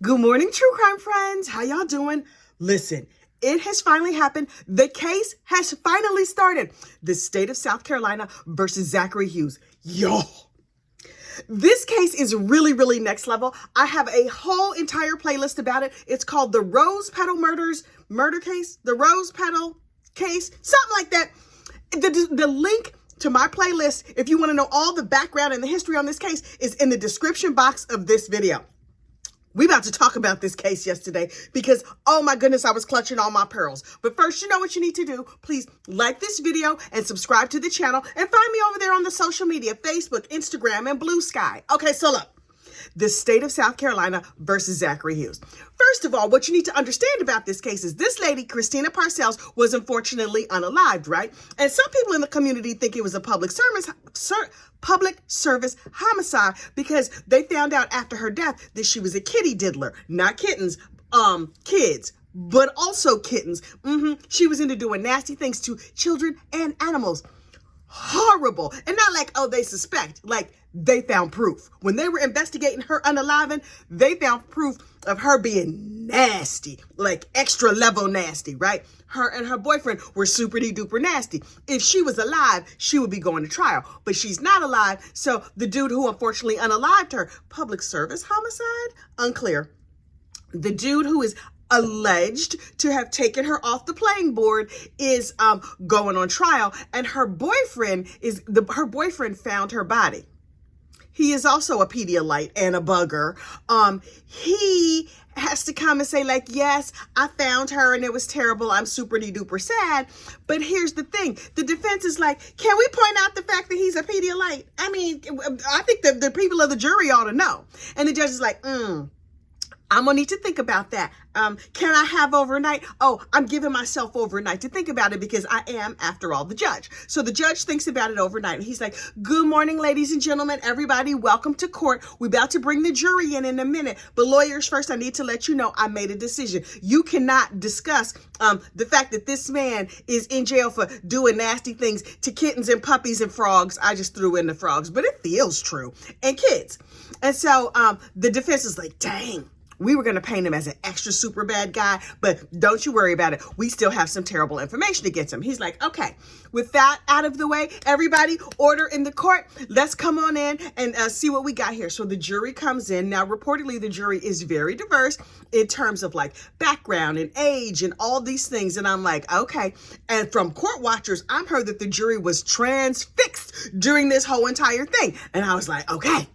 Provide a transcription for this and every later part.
Good morning, true crime friends. How y'all doing? Listen, it has finally happened. The case has finally started. The state of South Carolina versus Zachary Hughes. Y'all, this case is really next level. I have a whole entire playlist about it. It's called the Rose Petal Murder Case, the Rose Petal Case, something like that. The link to my playlist, if you want to know all the background and the history on this case, is in the description box of this video. We about to talk about this case yesterday because, oh my goodness, I was clutching all my pearls. But first, you know what you need to do. Please like this video and subscribe to the channel and find me over there on the social media, Facebook, Instagram, and Blue Sky. Okay, so look, the state of South Carolina versus Zachary Hughes. First of all, what you need to understand about this case is this lady, Christina Parcells, was unfortunately unalived, right? And some people in the community think it was a public service homicide because they found out after her death that she was a kitty diddler, not kittens, kids, but also kittens. She was into doing nasty things to children and animals. Horrible. And not like, oh, they suspect, like they found proof. When they were investigating her unaliving, they found proof of her being nasty, like extra level nasty, right? Her and her boyfriend were super duper nasty. If she was alive, she would be going to trial, but she's not alive. So the dude who unfortunately unalived her, public service homicide? Unclear. The dude who is alleged to have taken her off the playing board is going on trial, and her boyfriend found her body. He is also a Pedialyte and a bugger. He has to come and say, like, yes, I found her and it was terrible. I'm super duper sad. But here's the thing. The defense is like, can we point out the fact that he's a Pedialyte? I mean, I think the people of the jury ought to know. And the judge is like, I'm gonna need to think about that. Can I have overnight? Oh, I'm giving myself overnight to think about it because I am, after all, the judge. So the judge thinks about it overnight. And he's like, good morning, ladies and gentlemen, everybody. Welcome to court. We're about to bring the jury in a minute. But lawyers, first, I need to let you know I made a decision. You cannot discuss the fact that this man is in jail for doing nasty things to kittens and puppies and frogs. I just threw in the frogs, but it feels true. And kids. And so the defense is like, dang. We were going to paint him as an extra super bad guy, but don't you worry about it. We still have some terrible information against him. He's like, okay, with that out of the way, everybody, order in the court. Let's come on in and see what we got here. So the jury comes in. Now, reportedly, the jury is very diverse in terms of like background and age and all these things. And I'm like, okay. And from court watchers, I've heard that the jury was transfixed during this whole entire thing. And I was like, okay.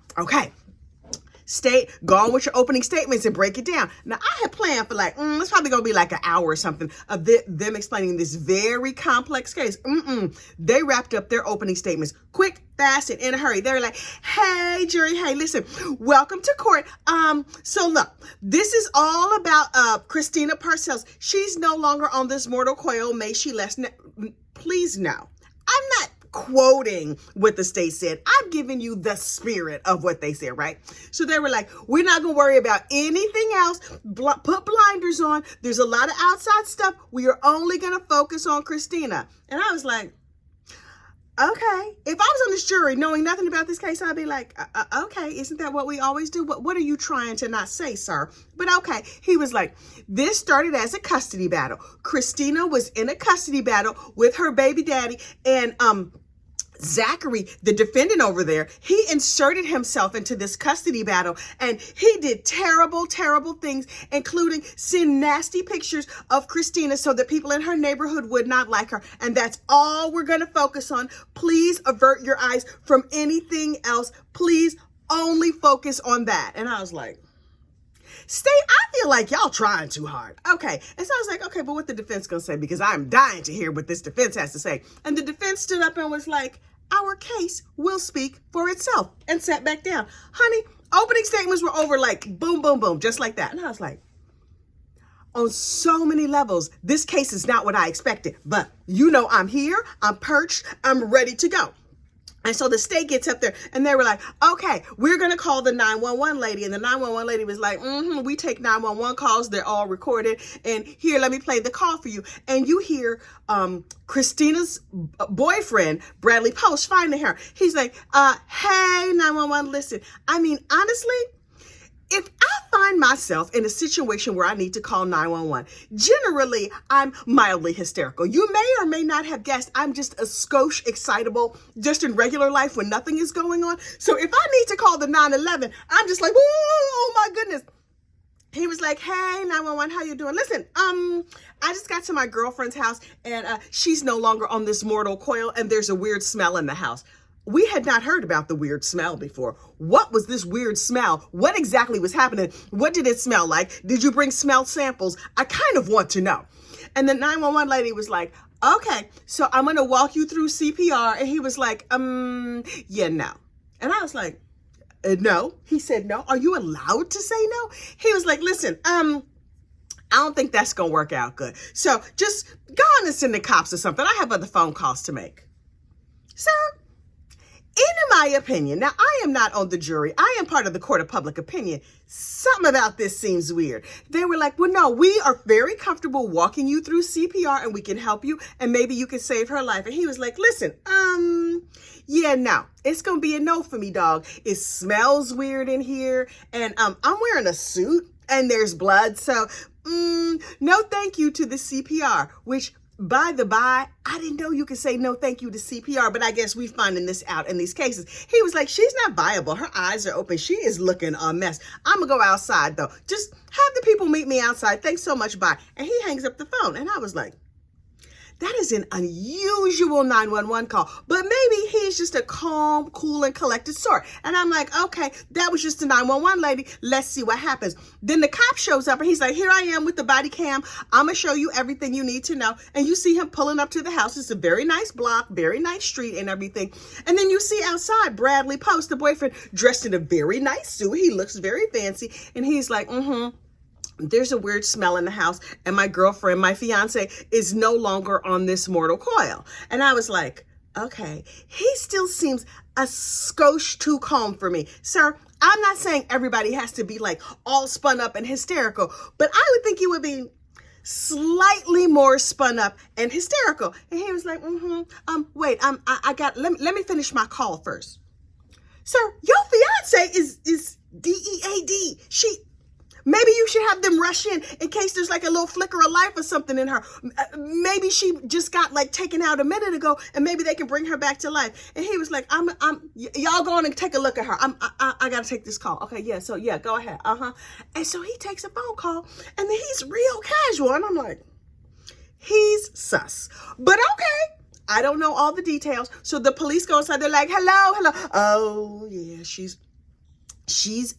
Go on with your opening statements and break it down. Now, I had planned for like, it's probably going to be like an hour or something of them explaining this very complex case. They wrapped up their opening statements quick, fast, and in a hurry. They were like, hey, jury, hey, listen, welcome to court. So look, this is all about Christina Parcells. She's no longer on this mortal coil. May she less. Please no. I'm not quoting what the state said. I'm giving you the spirit of what they said, right? So they were like, we're not going to worry about anything else. Put blinders on. There's a lot of outside stuff. We are only going to focus on Christina. And I was like, okay. If I was on this jury knowing nothing about this case, I'd be like, okay, isn't that what we always do? What are you trying to not say, sir? But okay. He was like, this started as a custody battle. Christina was in a custody battle with her baby daddy, and Zachary, the defendant over there, he inserted himself into this custody battle, and he did terrible things, including send nasty pictures of Christina so that people in her neighborhood would not like her. And that's all we're going to focus on. Please avert your eyes from anything else. Please only focus on that. And I was like, state, I feel like y'all trying too hard. Okay. And so I was like, okay, but what the defense gonna say? Because I'm dying to hear what this defense has to say. And the defense stood up and was like, our case will speak for itself, and sat back down. Honey, opening statements were over like boom, boom, boom, just like that. And I was like, on so many levels, this case is not what I expected, but you know, I'm here, I'm perched, I'm ready to go. And so the state gets up there and they were like, okay, we're going to call the 911 lady. And the 911 lady was like, we take 911 calls. They're all recorded. And here, let me play the call for you. And you hear Christina's boyfriend, Bradley Post, finding her. He's like, hey, 911, listen, I mean, honestly, if I find myself in a situation where I need to call 911, generally I'm mildly hysterical. You may or may not have guessed I'm just a skosh excitable just in regular life when nothing is going on. So if I need to call the 911, I'm just like, oh my goodness. He was like, hey, 911, how you doing? Listen, I just got to my girlfriend's house and she's no longer on this mortal coil and there's a weird smell in the house. We had not heard about the weird smell before. What was this weird smell? What exactly was happening? What did it smell like? Did you bring smell samples? I kind of want to know. And the 911 lady was like, okay, so I'm going to walk you through CPR. And he was like, yeah, no. And I was like, no. He said, no. Are you allowed to say no? He was like, listen, I don't think that's going to work out good. So just go on and send the cops or something. I have other phone calls to make. So, in my opinion, now I am not on the jury. I am part of the court of public opinion. Something about this seems weird. They were like, well, no, we are very comfortable walking you through CPR and we can help you and maybe you can save her life. And he was like, listen, yeah, no, it's going to be a no for me, dog. It smells weird in here and I'm wearing a suit and there's blood. So, no thank you to the CPR, which by the by, I didn't know you could say no thank you to CPR, but I guess we're finding this out in these cases. He was like, she's not viable. Her eyes are open. She is looking a mess. I'm going to go outside, though. Just have the people meet me outside. Thanks so much. Bye. And he hangs up the phone. And I was like, that is an unusual 911 call, but maybe he's just a calm, cool, and collected sort. And I'm like, okay, that was just a 911 lady. Let's see what happens. Then the cop shows up and he's like, here I am with the body cam. I'm going to show you everything you need to know. And you see him pulling up to the house. It's a very nice block, very nice street and everything. And then you see outside Bradley Post, the boyfriend, dressed in a very nice suit. He looks very fancy. And he's like, there's a weird smell in the house and my girlfriend, my fiance, is no longer on this mortal coil. And I was like, okay, he still seems a skosh too calm for me. Sir, I'm not saying everybody has to be like all spun up and hysterical, but I would think you would be slightly more spun up and hysterical. And he was like, wait, let me finish my call first. Sir, your fiance is DEAD. Maybe you should have them rush in case there's like a little flicker of life or something in her. Maybe she just got like taken out a minute ago and maybe they can bring her back to life. And he was like, y'all go on and take a look at her. I got to take this call. Okay. Yeah. So yeah, go ahead. And so he takes a phone call and then he's real casual. And I'm like, he's sus, but okay. I don't know all the details. So the police go inside. They're like, hello. Oh yeah, she's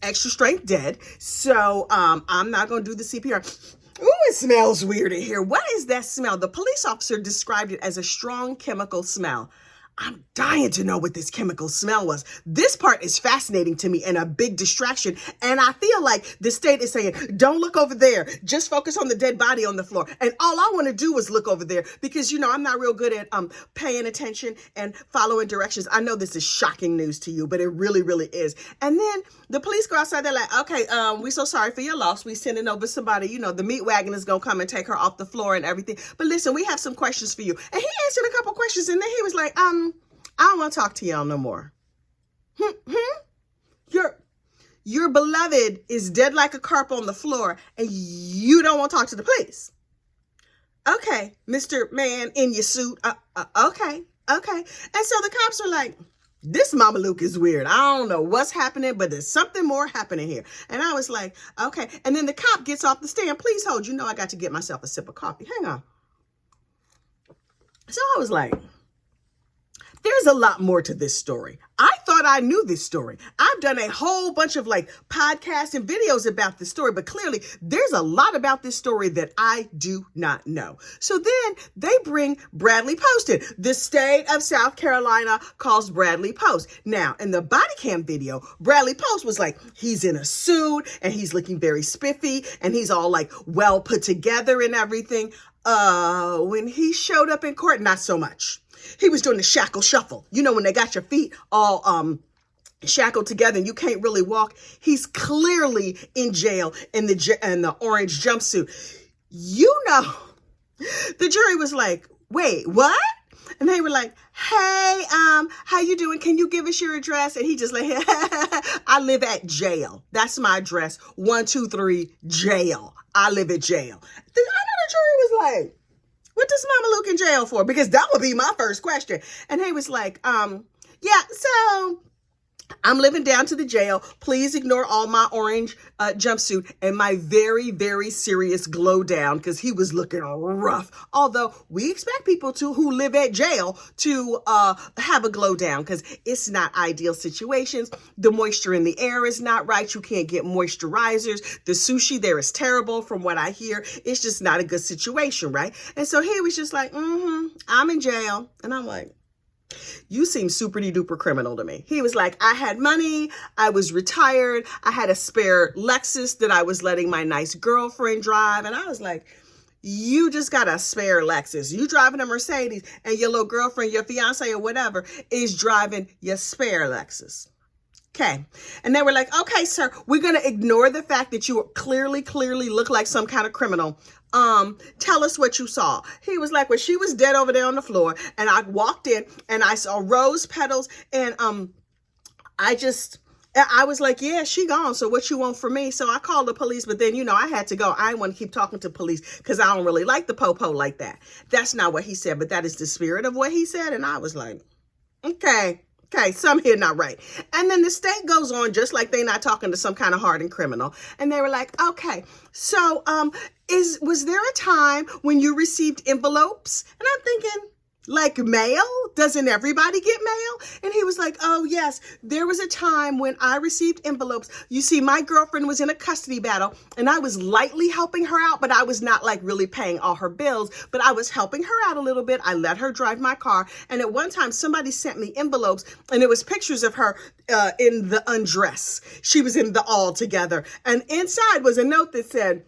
extra strength dead. So I'm not going to do the CPR. Ooh, it smells weird in here. What is that smell? The police officer described it as a strong chemical smell. I'm dying to know what this chemical smell was. This part is fascinating to me and a big distraction. And I feel like the state is saying, don't look over there. Just focus on the dead body on the floor. And all I want to do is look over there because, I'm not real good at paying attention and following directions. I know this is shocking news to you, but it really, really is. And then the police go outside. They're like, okay, we're so sorry for your loss. We're sending over somebody, the meat wagon is going to come and take her off the floor and everything. But listen, we have some questions for you. And he answered a couple questions and then he was like, I don't want to talk to y'all no more. Your beloved is dead like a carp on the floor and you don't want to talk to the police. Okay, Mr. Man in your suit. Okay. And so the cops are like, this Mama Luke is weird. I don't know what's happening, but there's something more happening here. And I was like, okay. And then the cop gets off the stand. Please hold. I got to get myself a sip of coffee. Hang on. So I was like, there's a lot more to this story. I thought I knew this story. I've done a whole bunch of podcasts and videos about this story, but clearly there's a lot about this story that I do not know. So then they bring Bradley Post in. The state of South Carolina calls Bradley Post. Now, in the body cam video, Bradley Post was like, he's in a suit and he's looking very spiffy and he's all well put together and everything. When he showed up in court, not so much. He was doing the shackle shuffle. When they got your feet all shackled together and you can't really walk. He's clearly in jail in the orange jumpsuit. The jury was like, wait, what? And they were like, hey, how you doing? Can you give us your address? And he just like, I live at jail. That's my address. 123 jail. I live at jail. I know the jury was like, what does Mama Luke in jail for? Because that would be my first question. And he was like, yeah, so I'm living down to the jail. Please ignore all my orange jumpsuit and my very, very serious glow down, because he was looking rough. Although we expect people who live at jail to have a glow down, because it's not ideal situations. The moisture in the air is not right. You can't get moisturizers. The sushi there is terrible from what I hear. It's just not a good situation, right? And so he was just like, I'm in jail. And I'm like, you seem super duper criminal to me. He was like, I had money. I was retired. I had a spare Lexus that I was letting my nice girlfriend drive. And I was like, you just got a spare Lexus. You driving a Mercedes, and your little girlfriend, your fiance or whatever is driving your spare Lexus. Okay. And they were like, okay, sir, we're going to ignore the fact that you clearly look like some kind of criminal. Tell us what you saw. He was like, well, she was dead over there on the floor, and I walked in and I saw rose petals, and I was like, yeah, she gone. So what you want from me? So I called the police, but then, I had to go. I didn't want to keep talking to police because I don't really like the po-po like that. That's not what he said, but that is the spirit of what he said. And I was like, okay, some here not right. And then the state goes on just like they not talking to some kind of hardened criminal. And they were like, okay, so was there a time when you received envelopes? And I'm thinking, like mail? Doesn't everybody get mail? And he was like, oh yes, there was a time when I received envelopes. You see, my girlfriend was in a custody battle, and I was lightly helping her out, but I was not like really paying all her bills, but I was helping her out a little bit. I let her drive my car. And at one time somebody sent me envelopes, and it was pictures of her in the undress. She was in the all together. And inside was a note that said,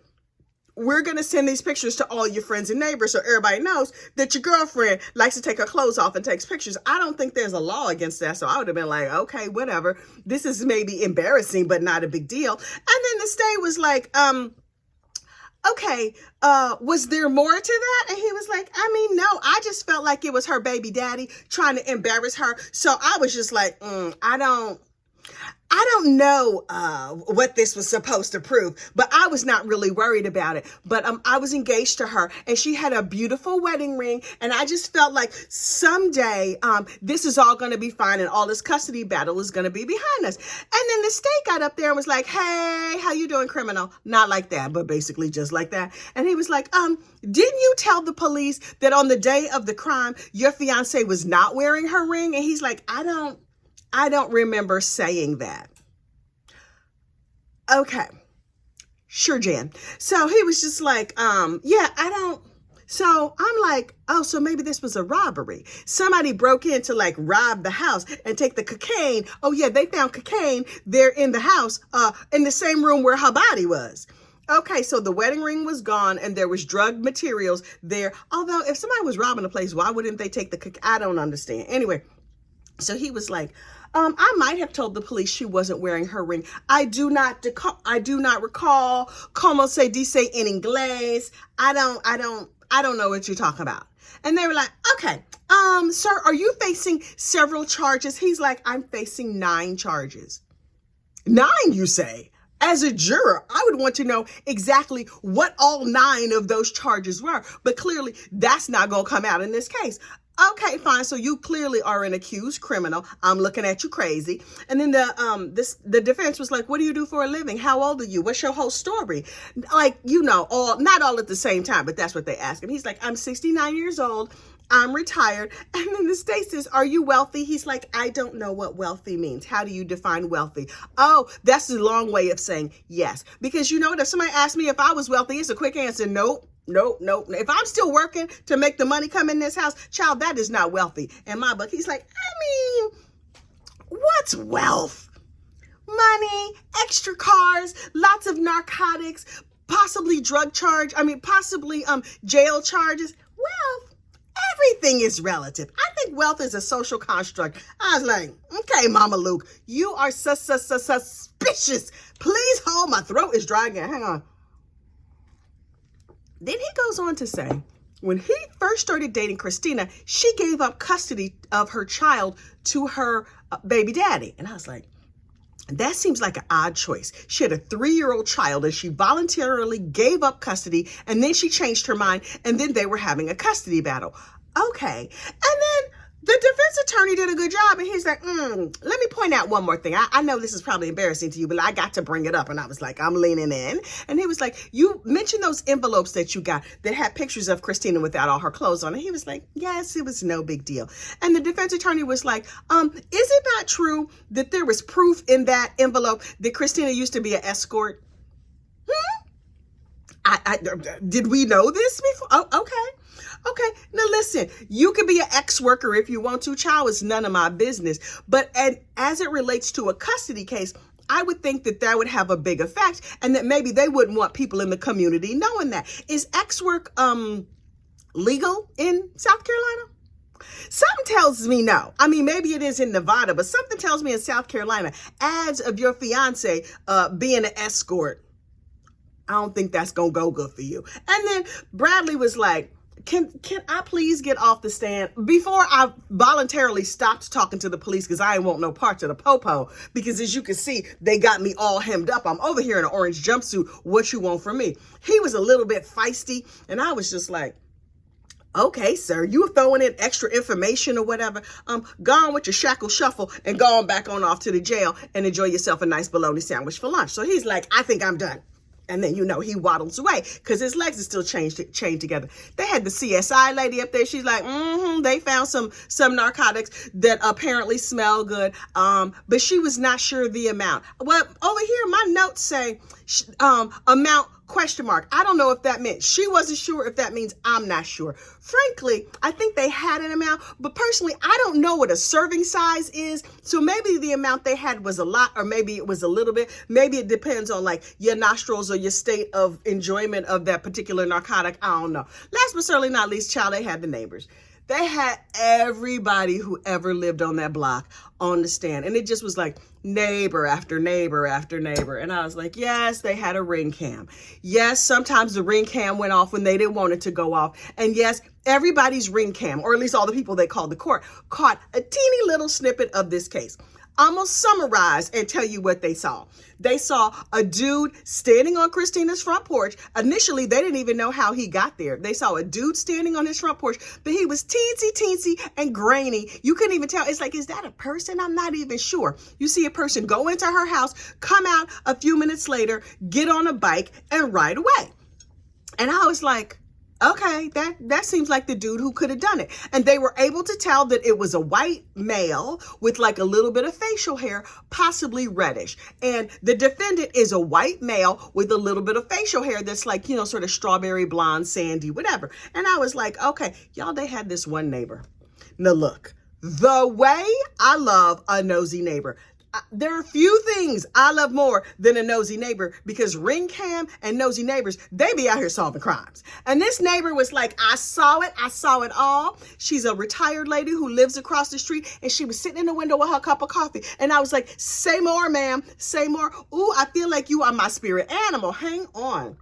we're going to send these pictures to all your friends and neighbors so everybody knows that your girlfriend likes to take her clothes off and takes pictures. I don't think there's a law against that. So I would have been like, okay, whatever. This is maybe embarrassing, but not a big deal. And then the state was like, okay, was there more to that? And he was like, I mean, no, I just felt like it was her baby daddy trying to embarrass her. So I was just like, I don't know what this was supposed to prove, but I was not really worried about it. But I was engaged to her, and she had a beautiful wedding ring, and I just felt like someday this is all going to be fine, and all this custody battle is going to be behind us. And then the state got up there and was like, hey, how you doing, criminal? Not like that, but basically just like that. And he was like, didn't you tell the police that on the day of the crime, your fiance was not wearing her ring? And he's like, I don't remember saying that. Okay. Sure, Jan. So he was just like, yeah, I don't. So I'm like, oh, so maybe this was a robbery. Somebody broke in to like rob the house and take the cocaine. Oh yeah, they found cocaine there in the house, in the same room where her body was. Okay, so the wedding ring was gone and there was drug materials there. Although if somebody was robbing a place, why wouldn't they take the cocaine? I don't understand. Anyway, so he was like, I might have told the police she wasn't wearing her ring. I do not recall. Como se dice en inglés. I don't know what you're talking about. And they were like, okay, sir, are you facing several charges? He's like, I'm facing 9 charges. 9, you say? As a juror, I would want to know exactly what all 9 of those charges were. But clearly, that's not going to come out in this case. Okay, fine. So you clearly are an accused criminal. I'm looking at you crazy. And then the defense was like, what do you do for a living? How old are you? What's your whole story? Like, not all at the same time, but that's what they asked him. He's like, I'm 69 years old. I'm retired. And then the state says, are you wealthy? He's like, I don't know what wealthy means. How do you define wealthy? Oh, that's the long way of saying yes. Because you know what? If somebody asked me if I was wealthy, it's a quick answer. Nope. If I'm still working to make the money come in this house, child, that is not wealthy in my book. He's like, I mean, what's wealth? Money, extra cars, lots of narcotics, possibly possibly jail charges. Wealth, everything is relative. I think wealth is a social construct. I was like, okay, Mama Luke, you are suspicious. Please hold, my throat is dry again. Hang on. Then he goes on to say, when he first started dating Christina, she gave up custody of her child to her baby daddy. And I was like, that seems like an odd choice. She had a 3-year-old child and she voluntarily gave up custody, and then she changed her mind, and then they were having a custody battle. Okay. And then the defense attorney did a good job, and he's like, let me point out one more thing. I know this is probably embarrassing to you, but I got to bring it up. And I was like, I'm leaning in. And he was like, you mentioned those envelopes that you got that had pictures of Christina without all her clothes on. And he was like, yes, it was no big deal. And the defense attorney was like, is it not true that there was proof in that envelope that Christina used to be an escort? Did we know this before? Oh, okay. Okay, now listen, you can be an ex-worker if you want to. Child, is none of my business. But as it relates to a custody case, I would think that that would have a big effect, and that maybe they wouldn't want people in the community knowing that. Is ex-work legal in South Carolina? Something tells me no. I mean, maybe it is in Nevada, but something tells me in South Carolina, ads of your fiance being an escort, I don't think that's going to go good for you. And then Bradley was like, Can I please get off the stand? Before I voluntarily stopped talking to the police, because I ain't want no parts of the popo, because as you can see, they got me all hemmed up. I'm over here in an orange jumpsuit. What you want from me? He was a little bit feisty, and I was just like, okay, sir, you were throwing in extra information or whatever. Go on with your shackle shuffle and go on back on off to the jail and enjoy yourself a nice bologna sandwich for lunch. So he's like, I think I'm done. And then, he waddles away because his legs are still chained together. They had the CSI lady up there. She's like, they found some narcotics that apparently smell good. But she was not sure the amount. Well, over here, my notes say amount ? I don't know if that meant she wasn't sure, if that means I'm not sure. Frankly, I think they had an amount, but personally, I don't know what a serving size is. So maybe the amount they had was a lot, or maybe it was a little bit. Maybe it depends on like your nostrils or your state of enjoyment of that particular narcotic. I don't know. Last but certainly not least, child, they had the neighbors. They had everybody who ever lived on that block on the stand. And it just was like neighbor after neighbor after neighbor. And I was like, yes, they had a ring cam. Yes, sometimes the ring cam went off when they didn't want it to go off. And yes, everybody's ring cam, or at least all the people they called the court, caught a teeny little snippet of this case. I'm going to summarize and tell you what they saw. They saw a dude standing on Christina's front porch. Initially, they didn't even know how he got there. They saw a dude standing on his front porch, but he was teensy and grainy. You couldn't even tell. It's like, is that a person? I'm not even sure. You see a person go into her house, come out a few minutes later, get on a bike, and ride away. And I was like, okay, that seems like the dude who could have done it. And they were able to tell that it was a white male with like a little bit of facial hair, possibly reddish. And the defendant is a white male with a little bit of facial hair that's like, sort of strawberry blonde, sandy, whatever. And I was like, okay, y'all, they had this one neighbor. Now look, the way I love a nosy neighbor. There are few things I love more than a nosy neighbor, because ring cam and nosy neighbors, they be out here solving crimes. And this neighbor was like, I saw it all. She's a retired lady who lives across the street, and she was sitting in the window with her cup of coffee. And I was like, say more, ma'am, say more. Ooh, I feel like you are my spirit animal. Hang on.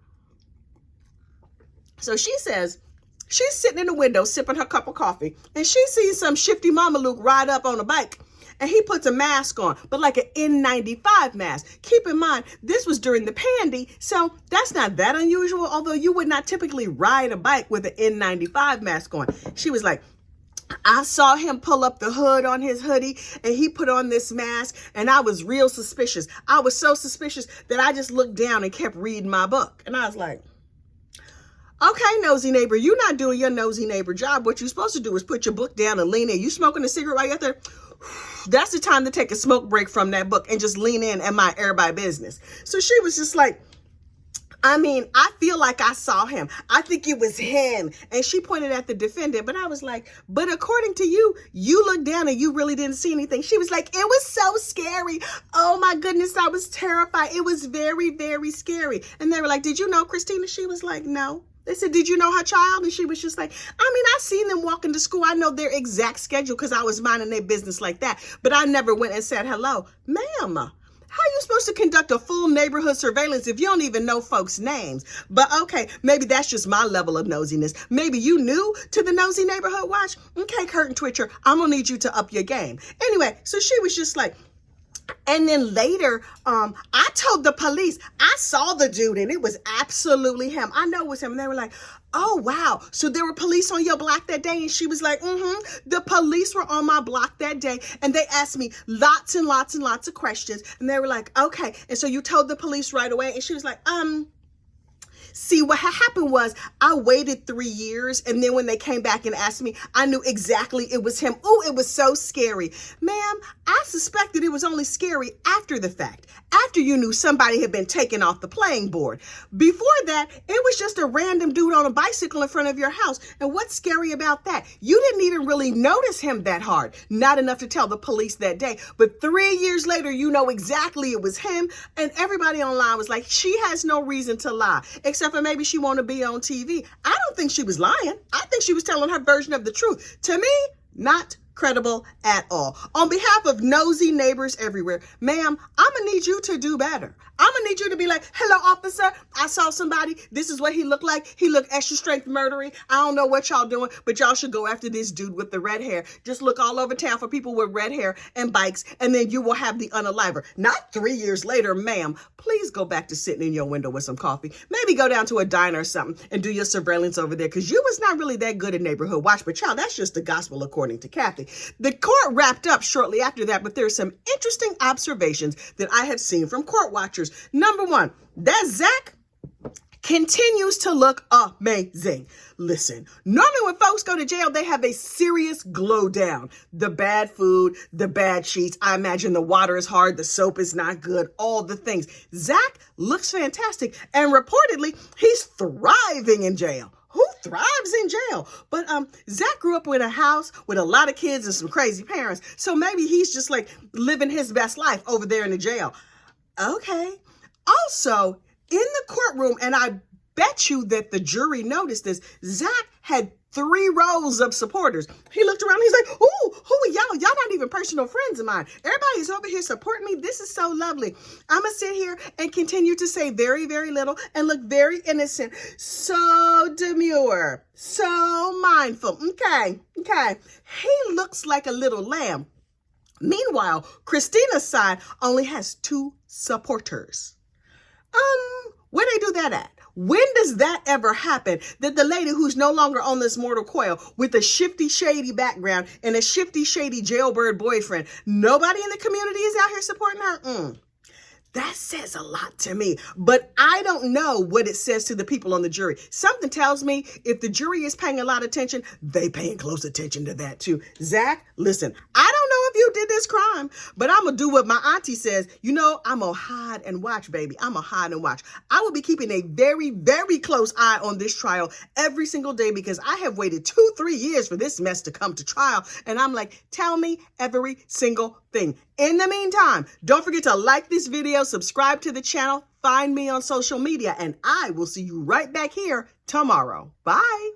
So she says, she's sitting in the window sipping her cup of coffee, and she sees some shifty mama Luke ride up on a bike. And he puts a mask on, but like an N95 mask. Keep in mind, this was during the pandy, so that's not that unusual, although you would not typically ride a bike with an N95 mask on. She was like, I saw him pull up the hood on his hoodie, and he put on this mask, and I was real suspicious. I was so suspicious that I just looked down and kept reading my book. And I was like, okay, nosy neighbor, you're not doing your nosy neighbor job. What you're supposed to do is put your book down and lean in. You smoking a cigarette while you're out there? That's the time to take a smoke break from that book and just lean in and mind everybody business. So she was just like, I feel like I saw him. I think it was him. And she pointed at the defendant, but I was like, but according to you, you looked down and you really didn't see anything. She was like, it was so scary. Oh my goodness, I was terrified. It was very, very scary. And they were like, did you know Christina? She was like, no. They said, did you know her child? And she was just like, I seen them walking to school. I know their exact schedule because I was minding their business like that. But I never went and said hello. Ma'am, How are you supposed to conduct a full neighborhood surveillance if you don't even know folks' names? But okay, maybe that's just my level of nosiness. Maybe you new to the Nosy Neighborhood Watch? Okay, Curtain Twitcher, I'm gonna need you to up your game. Anyway, so she was just like, and then later, I told the police, I saw the dude and it was absolutely him. I know it was him. And they were like, oh, wow. So there were police on your block that day? And she was like, the police were on my block that day. And they asked me lots and lots and lots of questions. And they were like, okay. And so you told the police right away? And she was like, see, what happened was I waited 3 years, and then when they came back and asked me, I knew exactly it was him. Oh, it was so scary. Ma'am, I suspected it was only scary after the fact, after you knew somebody had been taken off the playing board. Before that, it was just a random dude on a bicycle in front of your house. And what's scary about that? You didn't even really notice him that hard, not enough to tell the police that day. But 3 years later, you know exactly it was him. And everybody online was like, she has no reason to lie, except for maybe she want to be on TV. I don't think she was lying. I think she was telling her version of the truth. To me, not credible at all. On behalf of nosy neighbors everywhere, ma'am, I'm gonna need you to do better. I'm gonna need you to be like, hello, officer, I saw somebody. This is what he looked like. He looked extra strength murdery. I don't know what y'all doing, but y'all should go after this dude with the red hair. Just look all over town for people with red hair and bikes, and then you will have the unaliver. Not 3 years later, ma'am, please go back to sitting in your window with some coffee. Maybe go down to a diner or something and do your surveillance over there, because you was not really that good at neighborhood watch. But y'all, that's just the gospel according to Kathy. The court wrapped up shortly after that, but there's some interesting observations that I have seen from court watchers. Number one, that Zach continues to look amazing. Listen, normally when folks go to jail, they have a serious glow down. The bad food, the bad sheets. I imagine the water is hard, the soap is not good, all the things. Zach looks fantastic, and reportedly, he's thriving in jail. Who thrives in jail? But Zach grew up in a house with a lot of kids and some crazy parents. So maybe he's just like living his best life over there in the jail. Okay. Also, in the courtroom, and I bet you that the jury noticed this, Zach had 3 rows of supporters. He looked around, he's like, ooh, who are y'all? Y'all not even personal friends of mine. Everybody's over here supporting me. This is so lovely. I'm going to sit here and continue to say very, very little and look very innocent. So demure, so mindful. Okay. He looks like a little lamb. Meanwhile, Christina's side only has 2 supporters. Where they do that at? When does that ever happen? That the lady who's no longer on this mortal coil with a shifty, shady background and a shifty, shady jailbird boyfriend, nobody in the community is out here supporting her? That says a lot to me, but I don't know what it says to the people on the jury. Something tells me if the jury is paying a lot of attention, they paying close attention to that too. Zach, listen, I don't know if you did this crime, but I'm going to do what my auntie says. You know, I'm going to hide and watch, baby. I'm going to hide and watch. I will be keeping a very, very close eye on this trial every single day, because I have waited 2-3 years for this mess to come to trial. And I'm like, tell me every single thing. In the meantime, don't forget to like this video, subscribe to the channel, find me on social media, and I will see you right back here tomorrow. Bye.